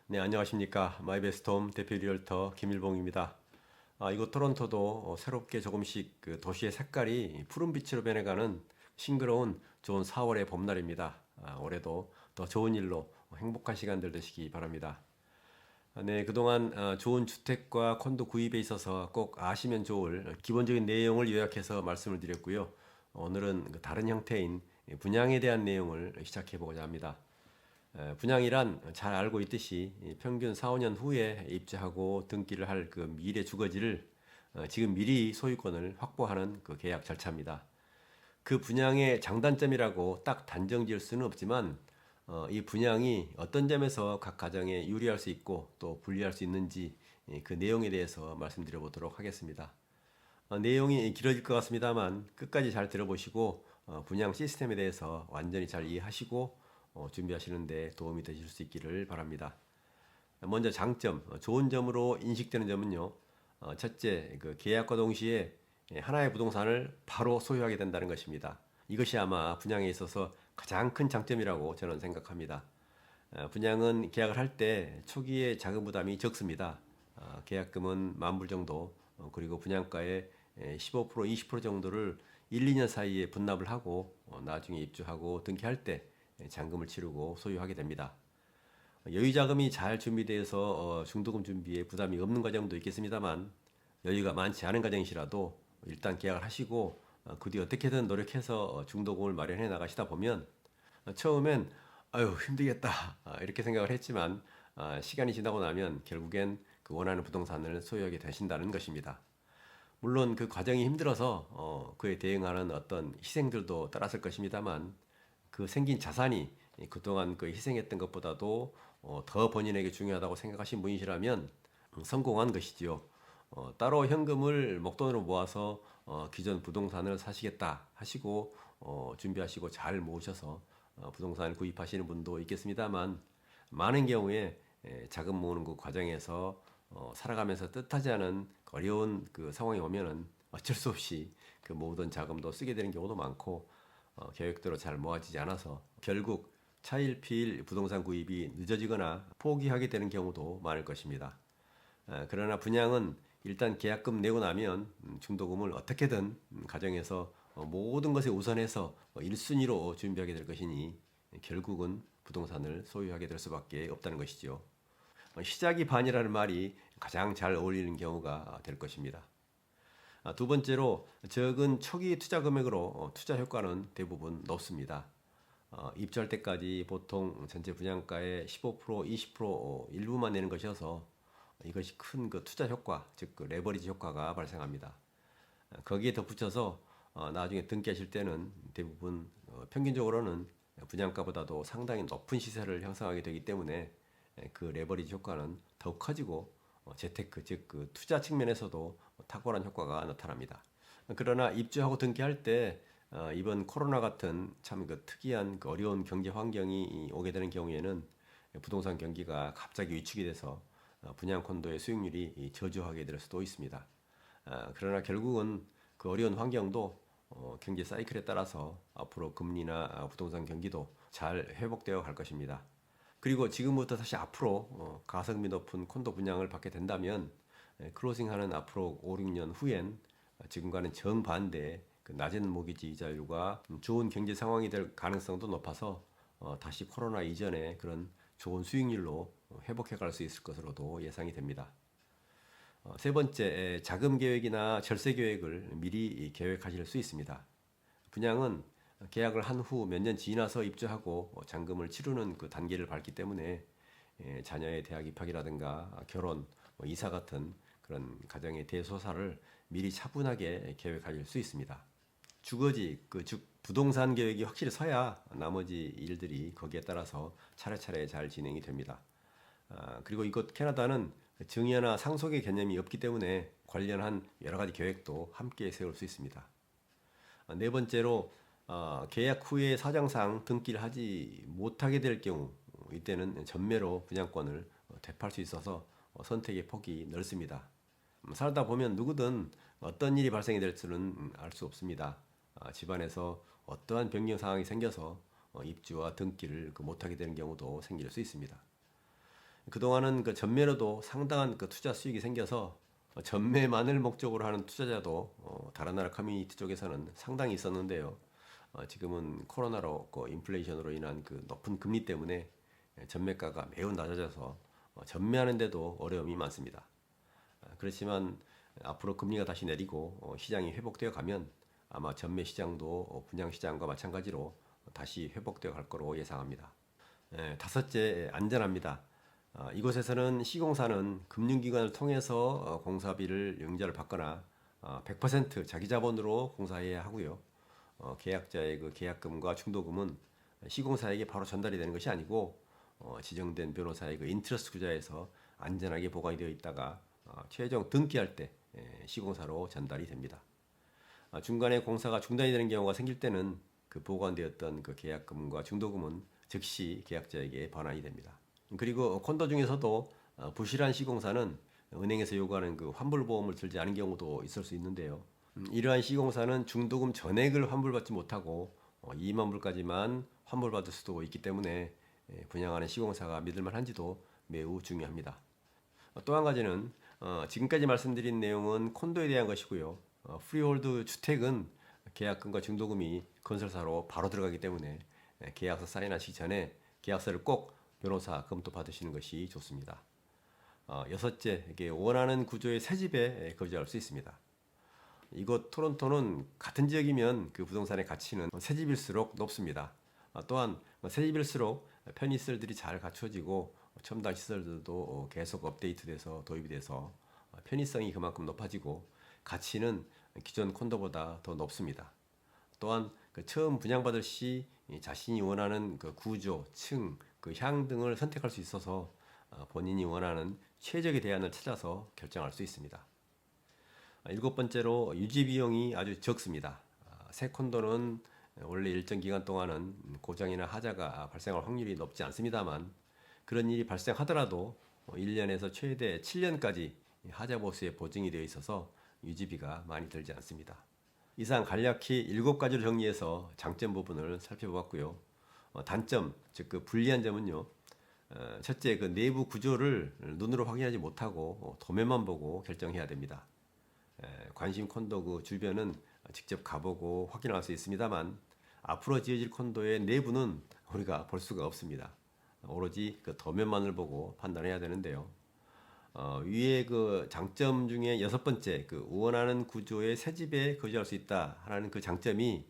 네, 안녕하십니까. 마이베스트홈 대표 리얼터 김일봉입니다. 이곳 토론토도 새롭게 조금씩 그 도시의 색깔이 푸른빛으로 변해가는 싱그러운 좋은 4월의 봄날입니다. 올해도 더 좋은 일로 행복한 시간들 되시기 바랍니다. 네, 그동안 좋은 주택과 콘도 구입에 있어서 꼭 아시면 좋을 기본적인 내용을 요약해서 말씀을 드렸고요. 오늘은 그 다른 형태인 분양에 대한 내용을 시작해 보고자 합니다. 분양이란 잘 알고 있듯이 평균 4, 5년 후에 입주하고 등기를 할 그 미래 주거지를 지금 미리 소유권을 확보하는 그 계약 절차입니다. 그 분양의 장단점이라고 딱 단정 지을 수는 없지만 이 분양이 어떤 점에서 각 가정에 유리할 수 있고 또 불리할 수 있는지 그 내용에 대해서 말씀드려 보도록 하겠습니다. 내용이 길어질 것 같습니다만 끝까지 잘 들어보시고 분양 시스템에 대해서 완전히 잘 이해하시고 준비하시는데 도움이 되실 수 있기를 바랍니다. 먼저 장점, 좋은 점으로 인식되는 점은요. 첫째, 그 계약과 동시에 하나의 부동산을 바로 소유하게 된다는 것입니다. 이것이 아마 분양에 있어서 가장 큰 장점이라고 저는 생각합니다. 분양은 계약을 할 때 초기에 자금 부담이 적습니다. 계약금은 10,000불 정도, 그리고 분양가의 15%, 20% 정도를 1, 2년 사이에 분납을 하고 나중에 입주하고 등기할 때 잔금을 치르고 소유하게 됩니다. 여유 자금이 잘 준비되어서 중도금 준비에 부담이 없는 과정도 있겠습니다만 여유가 많지 않은 가정이시라도 일단 계약을 하시고 그 뒤 어떻게든 노력해서 중도금을 마련해 나가시다 보면 처음엔 아유 힘들겠다 이렇게 생각을 했지만 시간이 지나고 나면 결국엔 그 원하는 부동산을 소유하게 되신다는 것입니다. 물론 그 과정이 힘들어서 그에 대응하는 어떤 희생들도 따랐을 것입니다만 그 생긴 자산이 그동안 그 희생했던 것보다도 더 본인에게 중요하다고 생각하신 분이시라면 성공한 것이지요. 따로 현금을 목돈으로 모아서 기존 부동산을 사시겠다 하시고 준비하시고 잘 모으셔서 부동산을 구입하시는 분도 있겠습니다만 많은 경우에 자금 모으는 그 과정에서 살아가면서 뜻하지 않은 어려운 그 상황이 오면은 어쩔 수 없이 그 모으던 자금도 쓰게 되는 경우도 많고 계획대로 잘 모아지지 않아서 결국 차일피일 부동산 구입이 늦어지거나 포기하게 되는 경우도 많을 것입니다. 그러나 분양은 일단 계약금 내고 나면 중도금을 어떻게든 가정에서 모든 것에 우선해서 1순위로 준비하게 될 것이니 결국은 부동산을 소유하게 될 수밖에 없다는 것이죠. 시작이 반이라는 말이 가장 잘 어울리는 경우가 될 것입니다. 두 번째로 적은 초기 투자 금액으로 투자 효과는 대부분 높습니다. 입주할 때까지 보통 전체 분양가의 15%, 20% 일부만 내는 것이어서 이것이 큰 그 투자 효과, 즉 그 레버리지 효과가 발생합니다. 거기에 덧붙여서 나중에 등기하실 때는 대부분 평균적으로는 분양가보다도 상당히 높은 시세를 형성하게 되기 때문에 그 레버리지 효과는 더욱 커지고 재테크 즉 그 투자 측면에서도 탁월한 효과가 나타납니다. 그러나 입주하고 등기할 때 이번 코로나 같은 참 그 특이한 그 어려운 경제 환경이 오게 되는 경우에는 부동산 경기가 갑자기 위축이 돼서 분양 콘도의 수익률이 저조하게 될 수도 있습니다. 그러나 결국은 그 어려운 환경도 경제 사이클에 따라서 앞으로 금리나 부동산 경기도 잘 회복되어 갈 것입니다. 그리고 지금부터 다시 앞으로 가성비 높은 콘도 분양을 받게 된다면 클로징하는 앞으로 5, 6년 후엔 지금과는 정반대의 그 낮은 모기지 이자율과 좋은 경제 상황이 될 가능성도 높아서 다시 코로나 이전의 그런 좋은 수익률로 회복해 갈 수 있을 것으로도 예상이 됩니다. 세 번째, 자금 계획이나 절세 계획을 미리 계획하실 수 있습니다. 분양은 계약을 한 후 몇 년 지나서 입주하고 잔금을 치르는 그 단계를 밟기 때문에 자녀의 대학 입학이라든가 결혼, 이사 같은 그런 가정의 대소사를 미리 차분하게 계획하실 수 있습니다. 주거지, 즉 부동산 계획이 확실히 서야 나머지 일들이 거기에 따라서 차례차례 잘 진행이 됩니다. 그리고 이곳 캐나다는 증여나 상속의 개념이 없기 때문에 관련한 여러 가지 계획도 함께 세울 수 있습니다. 네 번째로 계약 후에 사정상 등기를 하지 못하게 될 경우 이때는 전매로 분양권을 되팔 수 있어서 선택의 폭이 넓습니다. 살다 보면 누구든 어떤 일이 발생이 될지는 알 수 없습니다. 집안에서 어떠한 변경 상황이 생겨서 입주와 등기를 못하게 되는 경우도 생길 수 있습니다. 그동안은 그 전매로도 상당한 그 투자 수익이 생겨서 전매만을 목적으로 하는 투자자도 다른 나라 커뮤니티 쪽에서는 상당히 있었는데요. 지금은 코로나로 인플레이션으로 인한 그 높은 금리 때문에 전매가가 매우 낮아져서 전매하는데도 어려움이 많습니다. 그렇지만 앞으로 금리가 다시 내리고 시장이 회복되어 가면 아마 전매 시장도 분양 시장과 마찬가지로 다시 회복되어 갈 거로 예상합니다. 다섯째, 안전합니다. 이곳에서는 시공사는 금융기관을 통해서 공사비를 융자를 받거나 100% 자기 자본으로 공사해야 하고요. 계약자의 그 계약금과 중도금은 시공사에게 바로 전달이 되는 것이 아니고 지정된 변호사의 그 인트러스트 계좌에서 안전하게 보관이 되어 있다가 최종 등기할 때 시공사로 전달이 됩니다. 중간에 공사가 중단이 되는 경우가 생길 때는 그 보관되었던 그 계약금과 중도금은 즉시 계약자에게 반환이 됩니다. 그리고 콘도 중에서도 부실한 시공사는 은행에서 요구하는 그 환불보험을 들지 않은 경우도 있을 수 있는데요. 이러한 시공사는 중도금 전액을 환불받지 못하고 2만 불까지만 환불받을 수도 있기 때문에 분양하는 시공사가 믿을만한지도 매우 중요합니다. 또 한 가지는 지금까지 말씀드린 내용은 콘도에 대한 것이고요. 프리홀드 주택은 계약금과 중도금이 건설사로 바로 들어가기 때문에 계약서 사인하시기 전에 계약서를 꼭 변호사 검토 받으시는 것이 좋습니다. 여섯째, 원하는 구조의 새 집에 거주할 수 있습니다. 이곳 토론토는 같은 지역이면 그 부동산의 가치는 새 집일수록 높습니다. 또한 새 집일수록 편의시설들이 잘 갖춰지고 첨단 시설들도 계속 업데이트돼서 도입이 돼서 편의성이 그만큼 높아지고 가치는 기존 콘도보다 더 높습니다. 또한 그 처음 분양받을 시 자신이 원하는 그 구조, 층, 그 향 등을 선택할 수 있어서 본인이 원하는 최적의 대안을 찾아서 결정할 수 있습니다. 일곱 번째로 유지 비용이 아주 적습니다. 새 콘도는 원래 일정 기간 동안은 고장이나 하자가 발생할 확률이 높지 않습니다만 그런 일이 발생하더라도 1년에서 최대 7년까지 하자 보수에 보증이 되어 있어서 유지비가 많이 들지 않습니다. 이상 간략히 7가지로 정리해서 장점 부분을 살펴보았고요. 단점, 즉 그 불리한 점은요. 첫째, 그 내부 구조를 눈으로 확인하지 못하고 도면만 보고 결정해야 됩니다. 관심 콘도 그 주변은 직접 가보고 확인할 수 있습니다만 앞으로 지어질 콘도의 내부는 우리가 볼 수가 없습니다. 오로지 그 도면만을 보고 판단해야 되는데요. 위에 그 장점 중에 여섯 번째, 그 원하는 구조의 새 집에 거주할 수 있다 하는 그 장점이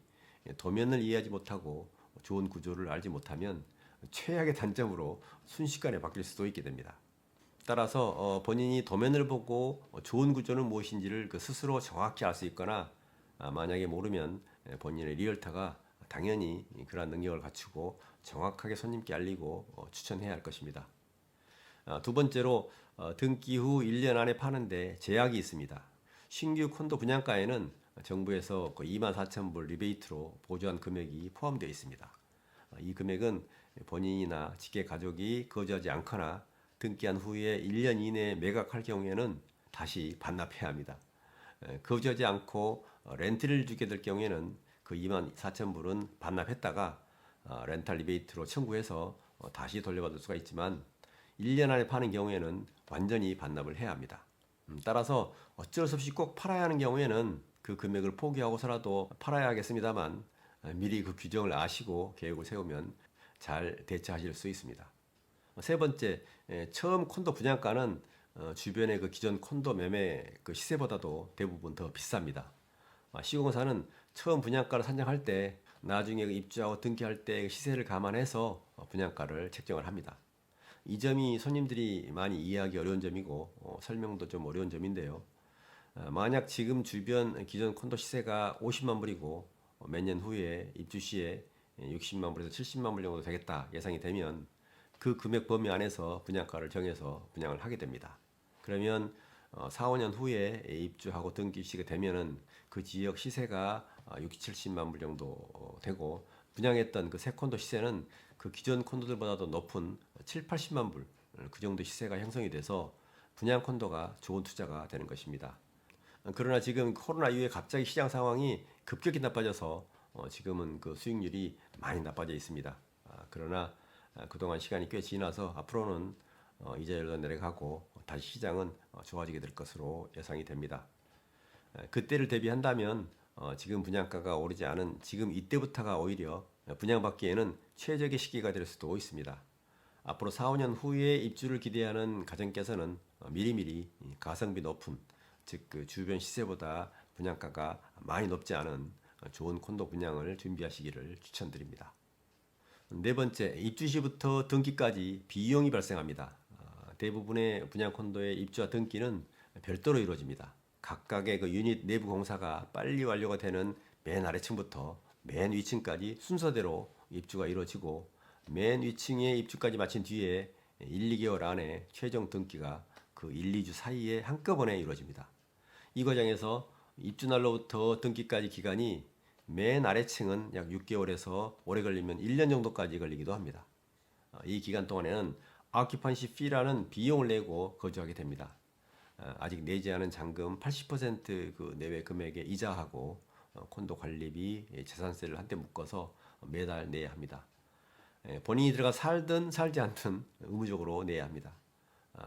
도면을 이해하지 못하고 좋은 구조를 알지 못하면 최악의 단점으로 순식간에 바뀔 수도 있게 됩니다. 따라서 본인이 도면을 보고 좋은 구조는 무엇인지를 그 스스로 정확히 알 수 있거나 만약에 모르면 본인의 리얼터가 당연히 그러한 능력을 갖추고 정확하게 손님께 알리고 추천해야 할 것입니다. 두 번째로 등기 후 1년 안에 파는데 제약이 있습니다. 신규 콘도 분양가에는 정부에서 24,000불 리베이트로 보조한 금액이 포함되어 있습니다. 이 금액은 본인이나 직계 가족이 거주하지 않거나 등기한 후에 1년 이내에 매각할 경우에는 다시 반납해야 합니다. 거주하지 않고 렌트를 주게 될 경우에는 그 24,000불은 반납했다가 렌탈 리베이트로 청구해서 다시 돌려받을 수가 있지만 1년 안에 파는 경우에는 완전히 반납을 해야 합니다. 따라서 어쩔 수 없이 꼭 팔아야 하는 경우에는 그 금액을 포기하고서라도 팔아야 하겠습니다만 미리 그 규정을 아시고 계획을 세우면 잘 대처하실 수 있습니다. 세 번째, 처음 콘도 분양가는 주변의 그 기존 콘도 매매 그 시세보다도 대부분 더 비쌉니다. 시공사는 처음 분양가를 산정할 때 나중에 입주하고 등기할 때 시세를 감안해서 분양가를 책정을 합니다. 이 점이 손님들이 많이 이해하기 어려운 점이고 설명도 좀 어려운 점인데요. 만약 지금 주변 기존 콘도 시세가 50만 불이고 몇 년 후에 입주 시에 60만 불에서 70만 불 정도 되겠다 예상이 되면 그 금액 범위 안에서 분양가를 정해서 분양을 하게 됩니다. 그러면 4, 5년 후에 입주하고 등기 시가 되면은 그 지역 시세가 60, 70만 불 정도 되고 분양했던 그 새 콘도 시세는 그 기존 콘도들보다도 높은 7, 80만 불 그 정도 시세가 형성이 돼서 분양 콘도가 좋은 투자가 되는 것입니다. 그러나 지금 코로나 이후에 갑자기 시장 상황이 급격히 나빠져서 지금은 그 수익률이 많이 나빠져 있습니다. 그러나 그동안 시간이 꽤 지나서 앞으로는 이자율도 내려가고 다시 시장은 좋아지게 될 것으로 예상이 됩니다. 그때를 대비한다면 지금 분양가가 오르지 않은 지금 이때부터가 오히려 분양받기에는 최적의 시기가 될 수도 있습니다. 앞으로 4, 5년 후에 입주를 기대하는 가정께서는 미리미리 가성비 높은 즉 그 주변 시세보다 분양가가 많이 높지 않은 좋은 콘도 분양을 준비하시기를 추천드립니다. 네 번째, 입주 시부터 등기까지 비용이 발생합니다. 대부분의 분양 콘도의 입주와 등기는 별도로 이루어집니다. 각각의 그 유닛 내부 공사가 빨리 완료가 되는 맨 아래층부터 맨 위층까지 순서대로 입주가 이루어지고 맨 위층에 입주까지 마친 뒤에 1, 2개월 안에 최종 등기가 그 1, 2주 사이에 한꺼번에 이루어집니다. 이 과정에서 입주 날로부터 등기까지 기간이 맨 아래층은 약 6개월에서 오래 걸리면 1년 정도까지 걸리기도 합니다. 이 기간 동안에는 occupancy fee라는 비용을 내고 거주하게 됩니다. 아직 내지 않은 잔금 80%그 내외 금액의 이자하고 콘도 관리비, 재산세를 한데 묶어서 매달 내야 합니다. 본인이 들어가 살든 살지 않든 의무적으로 내야 합니다.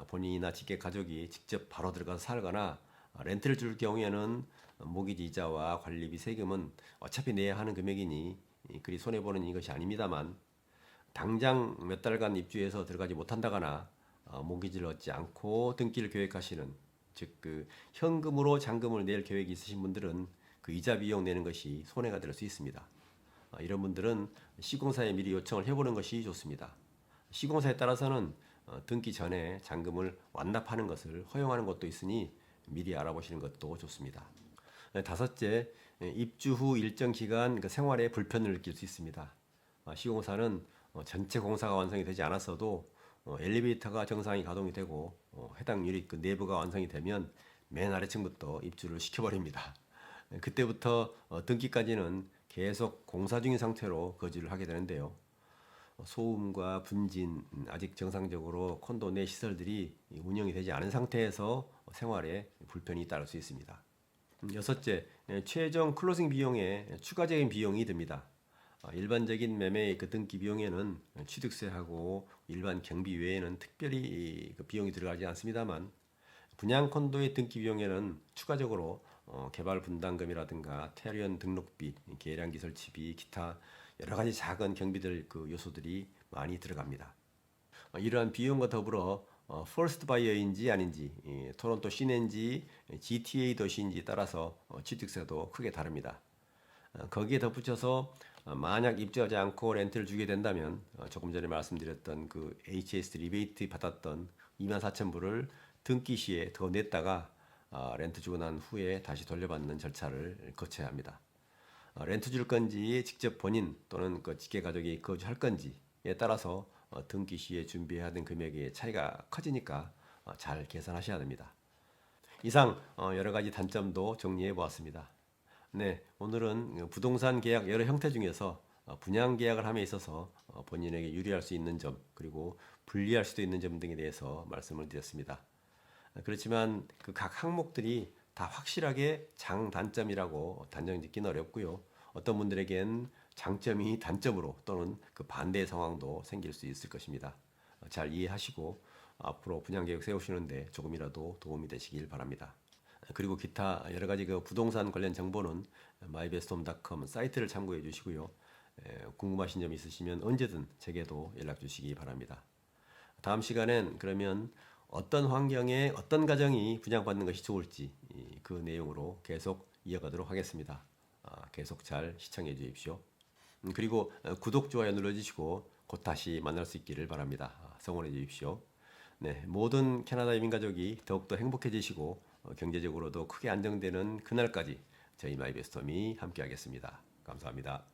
본인이나 직계 가족이 직접 바로 들어가서 살거나 렌트를 줄 경우에는 모기지 이자와 관리비 세금은 어차피 내야 하는 금액이니 그리 손해보는 것이 아닙니다만 당장 몇 달간 입주해서 들어가지 못한다거나 모기지를 얻지 않고 등기를 계획하시는 즉 그 현금으로 잔금을 낼 계획이 있으신 분들은 그 이자 비용 내는 것이 손해가 될 수 있습니다. 이런 분들은 시공사에 미리 요청을 해보는 것이 좋습니다. 시공사에 따라서는 등기 전에 잔금을 완납하는 것을 허용하는 곳도 있으니 미리 알아보시는 것도 좋습니다. 다섯째, 입주 후 일정 기간 그 생활에 불편을 느낄 수 있습니다. 시공사는 전체 공사가 완성이 되지 않았어도 엘리베이터가 정상이 가동이 되고 해당 유닛 그 내부가 완성이 되면 맨 아래층부터 입주를 시켜버립니다. 그때부터 등기까지는 계속 공사 중인 상태로 거주를 하게 되는데요. 소음과 분진, 아직 정상적으로 콘도 내 시설들이 운영이 되지 않은 상태에서 생활에 불편이 따를 수 있습니다. 여섯째, 최종 클로징 비용에 추가적인 비용이 듭니다. 일반적인 매매의 그 등기 비용에는 취득세하고 일반 경비 외에는 특별히 그 비용이 들어가지 않습니다만 분양 콘도의 등기 비용에는 추가적으로 개발 분담금이라든가 태련 등록비, 계량기 설치비, 기타 여러 가지 작은 경비들 그 요소들이 많이 들어갑니다. 이러한 비용과 더불어 퍼스트 바이어인지 아닌지, 토론토 시내인지 GTA 도시인지 따라서 취득세도 크게 다릅니다. 거기에 덧붙여서 만약 입주하지 않고 렌트를 주게 된다면 조금 전에 말씀드렸던 그 HS 리베이트 받았던 24,000불을 등기 시에 더 냈다가 렌트 주고 난 후에 다시 돌려받는 절차를 거쳐야 합니다. 렌트 줄 건지 직접 본인 또는 그 직계 가족이 거주할 건지에 따라서 등기 시에 준비해야 하는 금액의 차이가 커지니까 잘 계산하셔야 됩니다. 이상 여러 가지 단점도 정리해 보았습니다. 네, 오늘은 부동산 계약 여러 형태 중에서 분양 계약을 함에 있어서 본인에게 유리할 수 있는 점 그리고 불리할 수도 있는 점 등에 대해서 말씀을 드렸습니다. 그렇지만 그 각 항목들이 다 확실하게 장단점이라고 단정 짓기는 어렵고요. 어떤 분들에겐 장점이 단점으로 또는 그 반대의 상황도 생길 수 있을 것입니다. 잘 이해하시고 앞으로 분양 계획 세우시는데 조금이라도 도움이 되시길 바랍니다. 그리고 기타 여러 가지 그 부동산 관련 정보는 mybestohome.com 사이트를 참고해 주시고요. 궁금하신 점 있으시면 언제든 제게도 연락 주시기 바랍니다. 다음 시간엔 그러면 어떤 환경에 어떤 가정이 분양받는 것이 좋을지 그 내용으로 계속 이어가도록 하겠습니다. 계속 잘 시청해 주십시오. 그리고 구독, 좋아요 눌러주시고 곧 다시 만날 수 있기를 바랍니다. 성원해 주십시오. 네, 모든 캐나다 이민 가족이 더욱더 행복해지시고 경제적으로도 크게 안정되는 그날까지 저희 마이베스톰이 함께하겠습니다. 감사합니다.